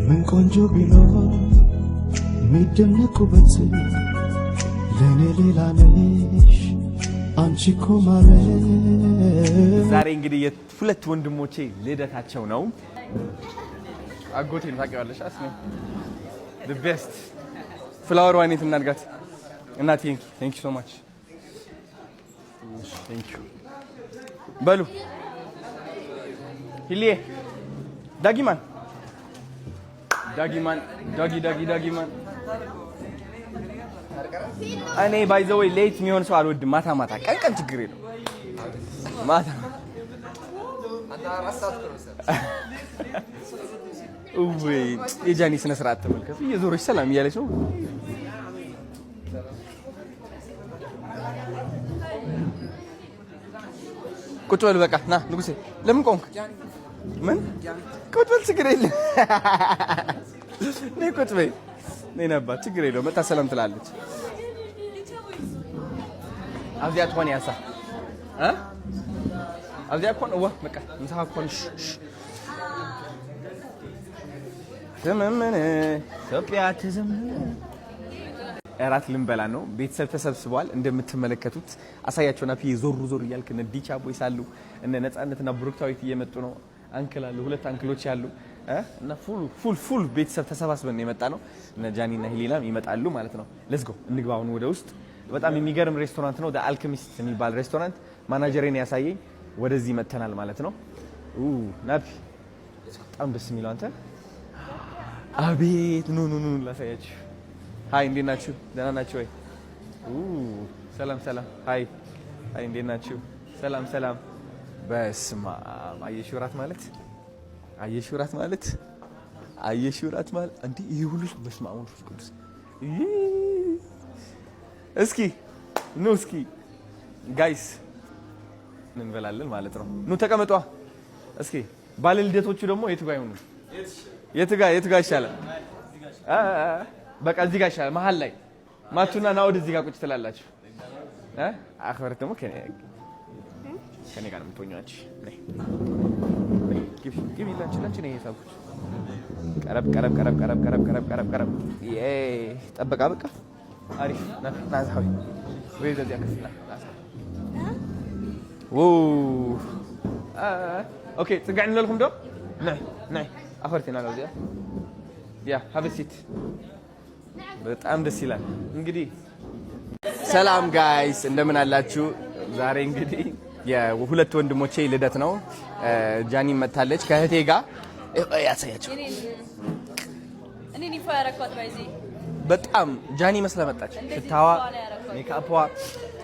ምን ቆንጆ ቢኖር ሚደነቁበት ለኔ ሌላ ነሽ አንቺ እኮ ማለት ዛሬ እንግዲህ የሁለት ወንድሞቼ ልደታቸው ነው። አጎቴን ታውቂዋለሽ? አስኔ the best flower ዋኔት እናድጋት እና thank you so much thank you በሉ ሂሊዬ ዳጊማን ዳጊማን እኔ ባይ ዘ ወይ ሌት የሚሆን ሰው አልወድም። ማታ ቀን ችግር የለው። ማታ ወይ የጃኒ ስነ ስርዓት ተመልከቱ። እየዞረች ሰላም እያለች ነው። ቁጭ በል በቃ ና ንጉሴ። ለምን ቆምክ? ምን ቁጭ በል ችግር የለም። ነይ ቁጭ በይ። ነይ ነባ ችግር የለውም። መታ ሰላም ትላለች። አብዚያ ትሆን ያሳ አብዚያ ኮን ወ በቃ እንሳ ኮን ዘመመነ ኢትዮጵያ ተዘመነ። እራት ልንበላ ነው። ቤተሰብ ተሰብስበዋል። እንደምትመለከቱት አሳያቸውና ዞር እያልክ እነ ዲቻ ቦይስ አሉ፣ እነ ነፃነትና ብሩክታዊት እየመጡ ነው። አንክል አሉ፣ ሁለት አንክሎች ያሉ እና ፉል ቤተሰብ ተሰባስበን የመጣ ነው። እነ ጃኒና ሂሊናም ይመጣሉ ማለት ነው። ሌትስ ጎ እንግባውን ወደ ውስጥ። በጣም የሚገርም ሬስቶራንት ነው። አልኬሚስት የሚባል ሬስቶራንት ማናጀሬን ያሳየኝ። ወደዚህ መተናል ማለት ነው። ናፒ በጣም ደስ የሚለው አንተ አቤት ኑ ላሳያችሁ። ሃይ እንዴት ናችሁ? ደህና ናችሁ ወይ? ሰላም ሃይ እንዴት ናችሁ? ሰላም በስማ አየሽው እራት ማለት እንዴ ይሄ ሁሉ በስማ ወንፈስ ቅዱስ እስኪ ጋይስ እንበላለን ማለት ነው። ኑ ተቀመጧ። እስኪ ባለ ልደቶቹ ደግሞ የቱ ጋር ይሆኑ? የቱ ጋር ይሻላል? በቃ እዚህ ጋር ይሻላል። መሀል ላይ ማቱና ናውድ እዚህ ጋር ቁጭ ትላላችሁ። አኽበረት ደግሞ ከኔ ጋር ነው የምትሆኛች። ግቢ ላንቺ ነው የሳብኩት። ቀረብ ጠበቃ በቃ አሪፍ ናዛዊ ወይ ዘዲያ ከፍና ኦኬ ጽጋኝ ለልኩም ዶ ናይ አኽበረትና ነው እዚያ ያ ሀበሲት በጣም ደስ ይላል። እንግዲህ ሰላም ጋይስ እንደምን አላችሁ? ዛሬ እንግዲህ የሁለት ወንድሞቼ ልደት ነው። ጃኒ መታለች ከእህቴ ጋር ያሳያችሁ። እኔ ኒፋ ያረኳት ባይዚ በጣም ጃኒ መስላ መጣች። ሽታዋ፣ ሜካፕዋ፣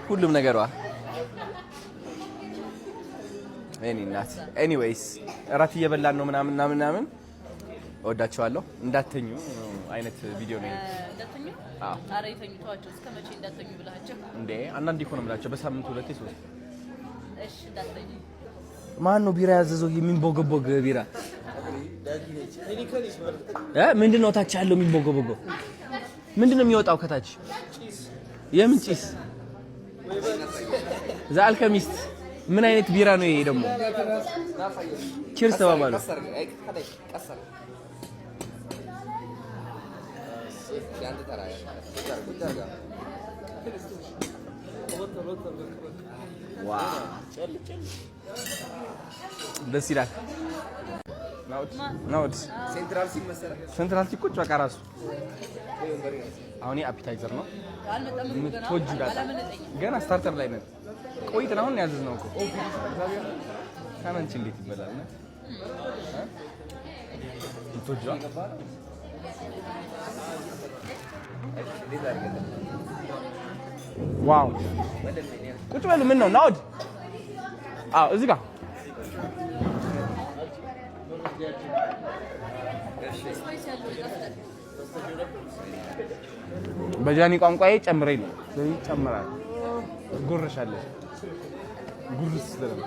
ሁሉም ነገሯ እኔ እናት። ኤኒዌይስ እራት እየበላን ነው ምናምን እወዳቸዋለሁ። እንዳተኙ አይነት ቪዲዮ ነው። እንዳተኙ? አዎ። ኧረ ይተኙ ተዋቸው። እስከመቼ እንዳተኙ ብላቸው እንዴ? አንዳንዴ እኮ ነው የምላቸው በሳምንት 2-3። እሺ እንዳተኙ። ማን ነው ቢራ ያዘዘው? የሚንቦገቦግ ቢራ ምንድነው? ታች ያለው የሚንቦገቦገው ምንድነው? የሚወጣው ከታች የምን ጭስ? አልኬሚስት ምን አይነት ቢራ ነው ይሄ ደግሞ? ቺርስ ተባባሉ። ደስ ይላል። ናውድ ሴንትራል ሲቆጭ በቃ ራሱ አሁን አፒታይዘር ነው። ምትወጁ ዳታ ገና ስታርተር ላይ ነን። ቆይተን አሁን ያዘዝነው እኮ ካናንቺ እንዴት ይበላል? ምትወጁ ዋው ቁጭ በሉ። ምን ነው ናውድ? አዎ እዚህ ጋር በጃኒ ቋንቋዬ ጨምረኝ ነው። ስለዚህ ጨምራል። ጉርሻለሽ ጉርስ ስለለም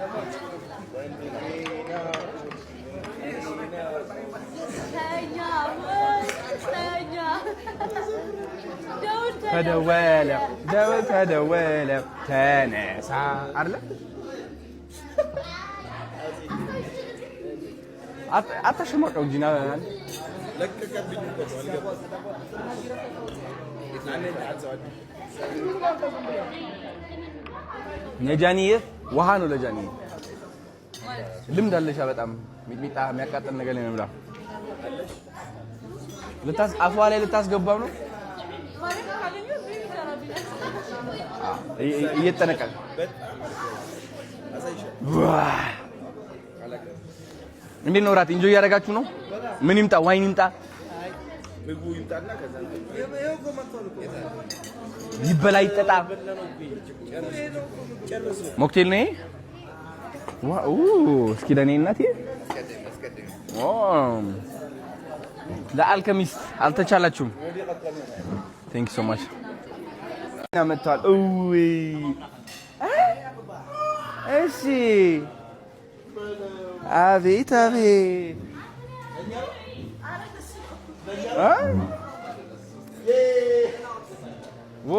ተደወለ ተነሳ አይደል? አታሽሞቀው እንጂ ነጃኒዬ ውሃ ነው ለጃኒዬ ልምድ አለሽ በጣም ሚጥሚጣ የሚያቃጥል ነገር ነው ብላ አፏ ላይ ልታስገባው ነው እየተነቀቀ እንዴት ነው ራት ኢንጆይ ያደርጋችሁ ነው ምን ይምጣ ዋይን ይምጣ ምግቡ ይምጣና ከዛ ይበላ ይጠጣ ሞክቴል ነው ዋው እስኪ ለኔ እናቴ ለአልከሚስት አልተቻላችሁም ቴንክ ዩ ሶ ማች ናመጣል እሺ አቤት አቤት ዎ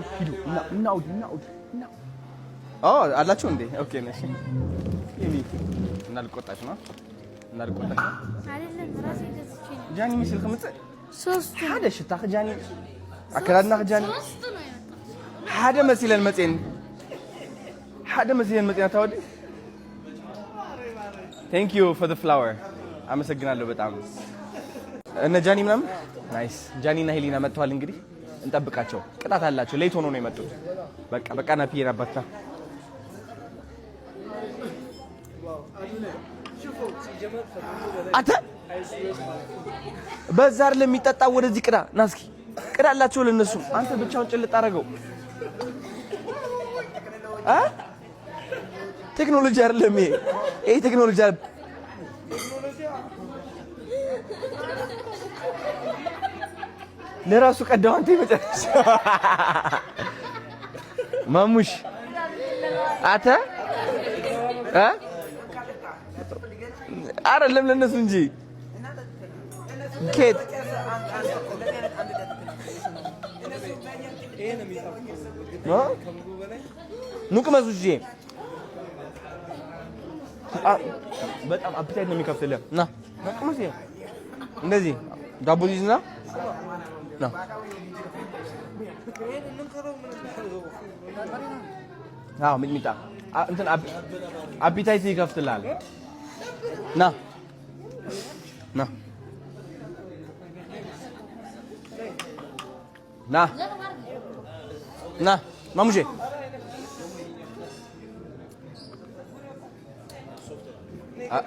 ሂዱ ናውድ አላችሁ እንዴ ኦኬ ነሽ እናልቆጣሽ ነው አይደለም ራሴ ገዝቼ ነው ጃኒ ምስል ከመጣ ሶስት ሓደ ሽታ ጃኒ አከራና ጃኒ ሓደ መስለን መጽን ታወዲ Thank you for the flower አመሰግናለሁ በጣም እነ ጃኒ ምናምን ናይስ ጃኒና ሄሊና መጥተዋል እንግዲህ እንጠብቃቸው ቅጣት አላቸው ሌት ሆኖ ነው የመጡት በቃ ናፒዬ አባታ አተ በዛር ለሚጠጣ ወደዚህ ቅዳ ናስኪ ቅዳላቸው ለነሱ አንተ ብቻውን ጭልጥ አረገው ቴክኖሎጂ አይደለም ይሄ ቴክኖሎጂ አይደለም ለራሱ ቀዳው አንተ ይመጣሽ ማሙሽ አተ አይደለም ለነሱ እንጂ ኬት ኑቅ መስጂ በጣም አፕታይት ነው የሚከፍትልህ ና ነቅመስ እንደዚህ ዳቦ ይዝና ና አዎ ሚጥሚጣ እንትን አፕታይት ይከፍትልሃል ና ማሙሼ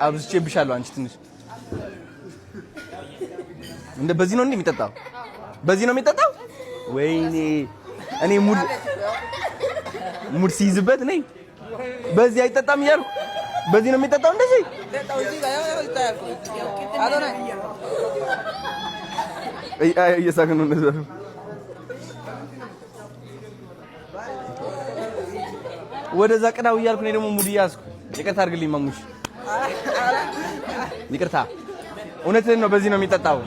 አብዝቼብሻለሁ አንቺ ትንሽ እንደ በዚህ ነው የሚጠጣው በዚህ ነው የሚጠጣው ወይኔ እኔ ሙድ ሲይዝበት ነኝ በዚህ አይጠጣም እያልኩ በዚህ ነው የሚጠጣው እንደዚህ እየሳቅን ነው እንደዛ ወደዛ ቅዳው እያልኩ እኔ ደግሞ ሙድ እያዝኩ ይቅርታ አድርግልኝ ማሙሽ ይቅርታ እውነትህን ነው በዚህ ነው የሚጠጣው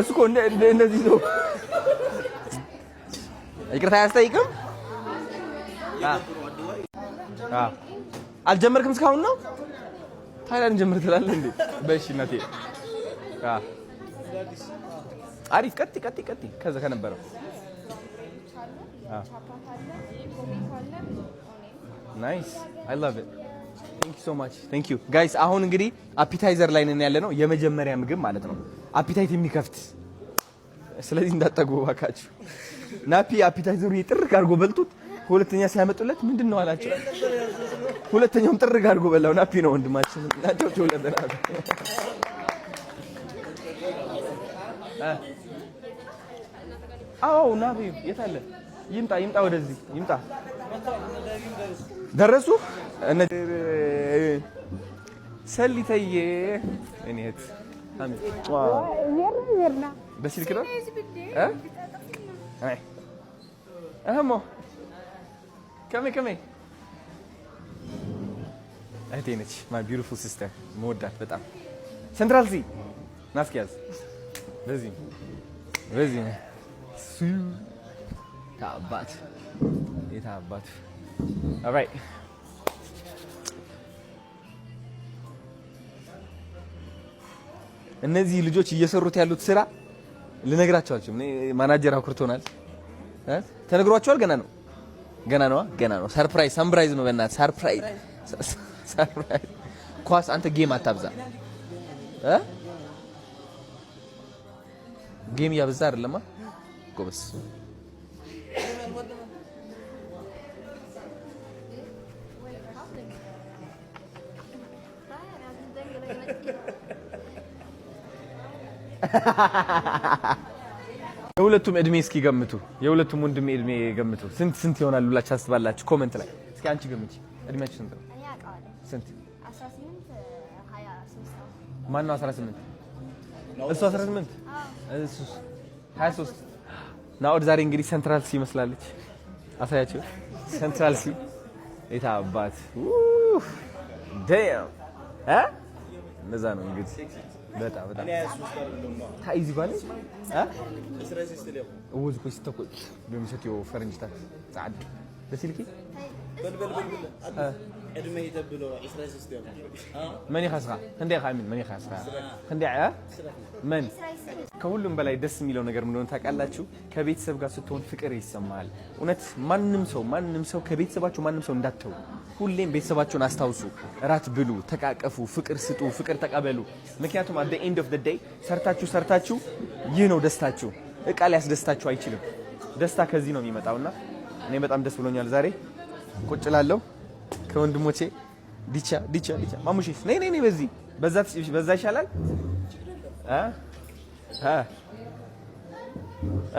እሱ እኮ እንደዚህ ነው ይቅርታ አያስጠይቅም አልጀመርክም እስካሁን ነው ታይላንድ ጀምር ትላለህ እንዴ በእሺ እናቴ አሪፍ ቀጥ ከዛ ከነበረው ናይስ አይ ላቭ ኢት ቴንክ ዩ ሶ ማች ቴንክ ዩ ጋይስ አሁን እንግዲህ አፒታይዘር ላይ ነን ያለነው የመጀመሪያ ምግብ ማለት ነው አፒታይት የሚከፍት ስለዚህ እንዳጠጉ ባካችሁ ናፒ አፒታይዘሩ ይጥርግ አድርጎ በልጡት ሁለተኛ ሲያመጡለት ምንድነው አላቸው ሁለተኛውም ጥርግ አድርጎ በላው ናፒ ነው ወንድማችን ናቸው ተወለደና አዎ ናፒ የታለ ይምጣ ወደዚህ ይምጣ ደረሱ ሰሊተዬ እኔት አሜን ወርና በስልክ ነው አሞ ከመ እህቴ ነች ማይ ቢዩቲፉል ሲስተር መወዳት በጣም ሴንትራል ሲ ናስኪያዝ በዚህ ታባት all right እነዚህ ልጆች እየሰሩት ያሉት ስራ ልነግራቸው አልችልም። ማናጀር አኩርቶናል። ተነግሯቸዋል። ገና ነው። ሰርፕራይዝ ነው። በእናትህ ሰርፕራይዝ። ኳስ አንተ ጌም አታብዛ። ጌም እያበዛ አይደለማ ጎበስ። የሁለቱም እድሜ እስኪ ገምቱ። የሁለቱም ወንድሜ እድሜ ገምቱ። ስንት ይሆናል ብላችሁ ታስባላችሁ? ኮሜንት ላይ እስኪ አንቺ ገምቺ። እድሜያችሁ ስንት ነው? ስንት? 18 23። ማን ነው 18? እሱ 18 እሱ 23። ናኦድ ዛሬ እንግዲህ ሴንትራል ሲ መስላለች። አሳያችሁ። ሴንትራል ሲ የታባት ዳም እንደዛ ነው እንግዲህ በጣም ታይዚ ባለ ወዝ ኮስ ተቆጥ በሚሰጥው ፈረንጅታ ጻድ ለሲልኪ በልበል እድሜ ይተብሎ 16 ያው ማን ይخسራ እንዴ ካሚን ማን ይخسራ እንዴ ማን ከሁሉም በላይ ደስ የሚለው ነገር ምን እንደሆነ ታውቃላችሁ? ከቤተሰብ ጋር ስትሆን ፍቅር ይሰማል። እውነት ማንንም ሰው ከቤተሰባችሁ ማንንም ሰው እንዳትተው። ሁሌም ቤተሰባችሁን አስታውሱ። እራት ብሉ፣ ተቃቀፉ፣ ፍቅር ስጡ፣ ፍቅር ተቀበሉ። ምክንያቱም at the end of the day ሰርታችሁ ይህ ነው ደስታችሁ። እቃ ሊያስደስታችሁ አይችልም። ደስታ ከዚህ ነው የሚመጣውና እኔ በጣም ደስ ብሎኛል ዛሬ ቁጭ እላለሁ ከወንድሞቼ ዲቻ ማሙሽስ ነይ በዛ ይሻላል።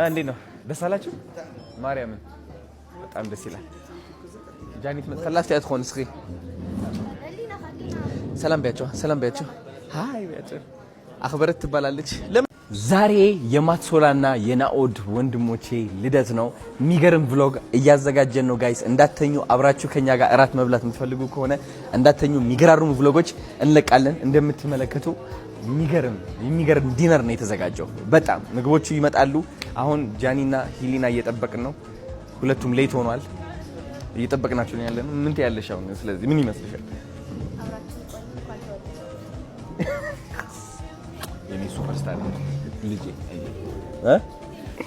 እንዴት ነው? ደስ አላችሁ? ማርያምን በጣም ደስ ይላል። ጃኒት መጥተላችሁ ያትሆን እስኪ ሰላም ቢያቸው ሃይ ቢያቸው አኽበረት ትባላለች። ዛሬ የማትሶላና የናኦድ ወንድሞቼ ልደት ነው። የሚገርም ቭሎግ እያዘጋጀን ነው ጋይስ፣ እንዳተኙ አብራችሁ ከኛ ጋር እራት መብላት የምትፈልጉ ከሆነ እንዳተኙ የሚገራርሙ ቭሎጎች እንለቃለን። እንደምትመለከቱ የሚገርም ዲነር ነው የተዘጋጀው። በጣም ምግቦቹ ይመጣሉ። አሁን ጃኒና ሂሊና እየጠበቅን ነው። ሁለቱም ሌት ሆኗል። እየጠበቅናቸው ነው ያለነው። ምን ትያለሽ አሁን? ስለዚህ ምን ይመስልሻል? የኔ ሱፐርስታር ልጄ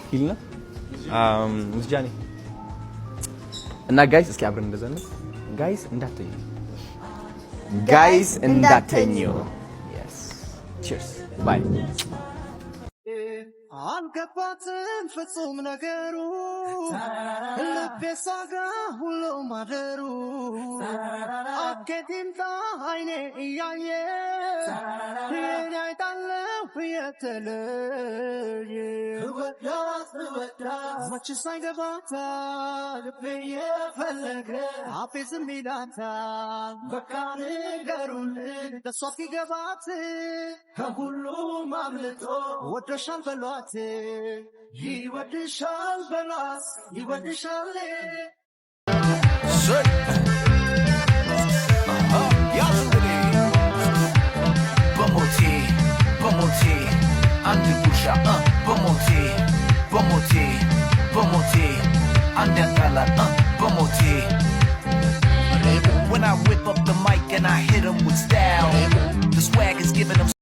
ሂሊና ጃኒ እና ጋይስ እስኪ አብረን እንደዛ ነው። ጋይስ እንዳተኙ Cheers. Bye. አልገባትም ፍጹም ነገሩ ልቤ ሳጋ ሁሉ ማደሩ አኬቲምታ አይኔ እያየ የኔ አይጣለው የተለየ ወዳት መች ሳይገባታ ልቤ የፈለገ አፌ ዝም ይላታል። በቃ ንገሩልን ደሷ እስኪገባት ከሁሉም አምልጦ ወደሻል በሏት ይወድሻል በሏት ይወድሻል በሞቴ አንድ ጉርሻ በሞቴ አንድ ያጣላል በሞቴ When I whip up the mic and I hit 'em with style, the swag is giving 'em